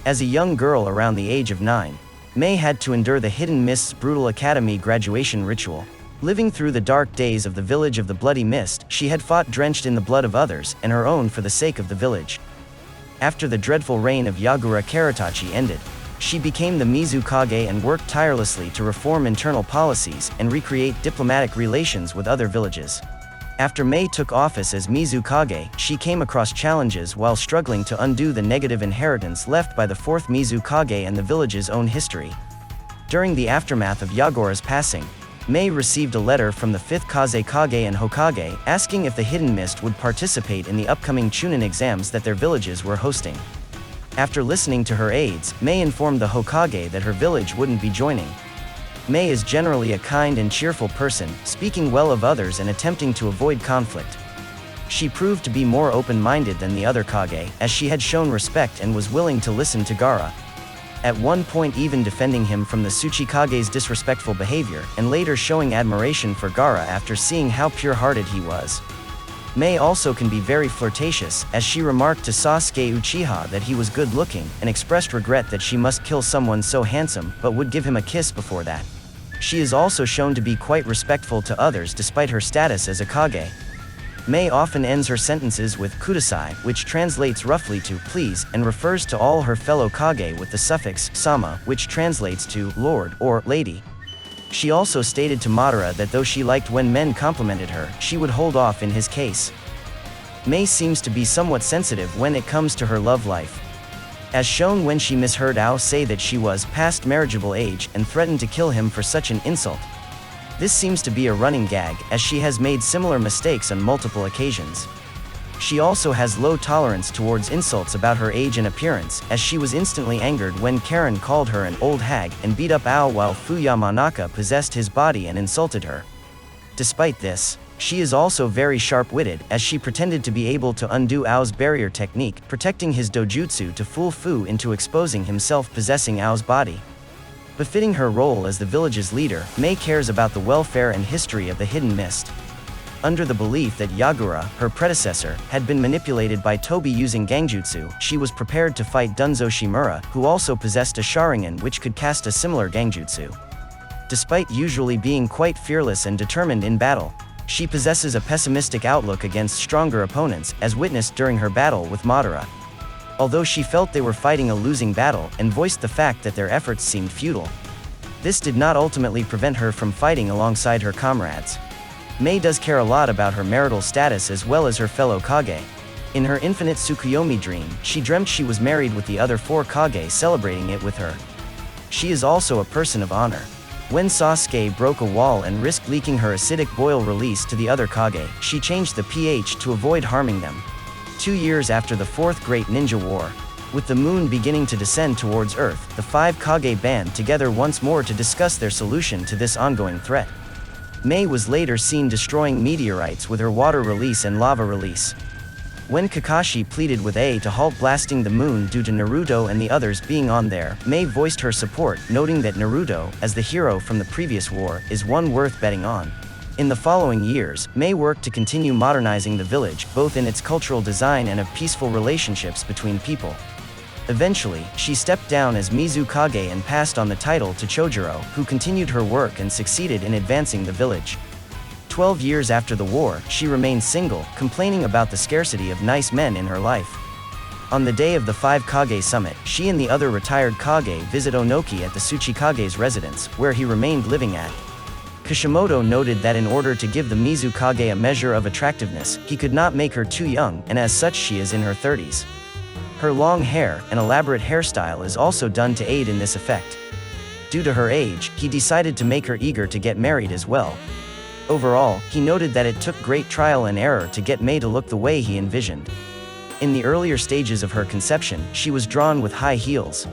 As a young girl around the age of 9, Mei had to endure the Hidden Mist's brutal academy graduation ritual. Living through the dark days of the village of the Bloody Mist, she had fought drenched in the blood of others, and her own for the sake of the village. After the dreadful reign of Yagura Karatachi ended, she became the Mizukage and worked tirelessly to reform internal policies and recreate diplomatic relations with other villages. After Mei took office as Mizukage, she came across challenges while struggling to undo the negative inheritance left by the fourth Mizukage and the village's own history. During the aftermath of Yagura's passing, Mei received a letter from the 5th Kazekage and Hokage, asking if the Hidden Mist would participate in the upcoming Chunin exams that their villages were hosting. After listening to her aides, Mei informed the Hokage that her village wouldn't be joining. Mei is generally a kind and cheerful person, speaking well of others and attempting to avoid conflict. She proved to be more open-minded than the other Kage, as she had shown respect and was willing to listen to Gaara. At one point even defending him from the Tsuchikage's disrespectful behavior, and later showing admiration for Gaara after seeing how pure-hearted he was. Mei also can be very flirtatious, as she remarked to Sasuke Uchiha that he was good-looking, and expressed regret that she must kill someone so handsome, but would give him a kiss before that. She is also shown to be quite respectful to others despite her status as a Kage. Mei often ends her sentences with kudasai, which translates roughly to please, and refers to all her fellow Kage with the suffix sama, which translates to lord or lady. She also stated to Madara that though she liked when men complimented her, she would hold off in his case. Mei seems to be somewhat sensitive when it comes to her love life, as shown when she misheard Ao say that she was past marriageable age and threatened to kill him for such an insult. This seems to be a running gag, as she has made similar mistakes on multiple occasions. She also has low tolerance towards insults about her age and appearance, as she was instantly angered when Karen called her an old hag and beat up Ao while Fuyamanaka possessed his body and insulted her. Despite this, she is also very sharp-witted, as she pretended to be able to undo Ao's barrier technique, protecting his dojutsu to fool Fu into exposing himself possessing Ao's body. Befitting her role as the village's leader, Mei cares about the welfare and history of the Hidden Mist. Under the belief that Yagura, her predecessor, had been manipulated by Tobi using Gangjutsu, she was prepared to fight Dunzo Shimura, who also possessed a Sharingan which could cast a similar Gangjutsu. Despite usually being quite fearless and determined in battle, she possesses a pessimistic outlook against stronger opponents, as witnessed during her battle with Madara. Although she felt they were fighting a losing battle, and voiced the fact that their efforts seemed futile. This did not ultimately prevent her from fighting alongside her comrades. Mei does care a lot about her marital status as well as her fellow Kage. In her infinite Tsukuyomi dream, she dreamt she was married with the other 4 Kage, celebrating it with her. She is also a person of honor. When Sasuke broke a wall and risked leaking her acidic boil release to the other Kage, she changed the pH to avoid harming them. 2 years after the 4th Great Ninja War, with the moon beginning to descend towards Earth, the 5 Kage band together once more to discuss their solution to this ongoing threat. Mei was later seen destroying meteorites with her water release and lava release. When Kakashi pleaded with A to halt blasting the moon due to Naruto and the others being on there, Mei voiced her support, noting that Naruto, as the hero from the previous war, is one worth betting on. In the following years, Mei worked to continue modernizing the village, both in its cultural design and of peaceful relationships between people. Eventually, she stepped down as Mizukage and passed on the title to Chojuro, who continued her work and succeeded in advancing the village. 12 years after the war, she remained single, complaining about the scarcity of nice men in her life. On the day of the 5 Kage summit, she and the other retired Kage visit Onoki at the Tsuchikage's residence, where he remained living at. Kishimoto noted that in order to give the Mizukage a measure of attractiveness, he could not make her too young, and as such she is in her 30s. Her long hair and elaborate hairstyle is also done to aid in this effect. Due to her age, he decided to make her eager to get married as well. Overall, he noted that it took great trial and error to get Mei to look the way he envisioned. In the earlier stages of her conception, she was drawn with high heels.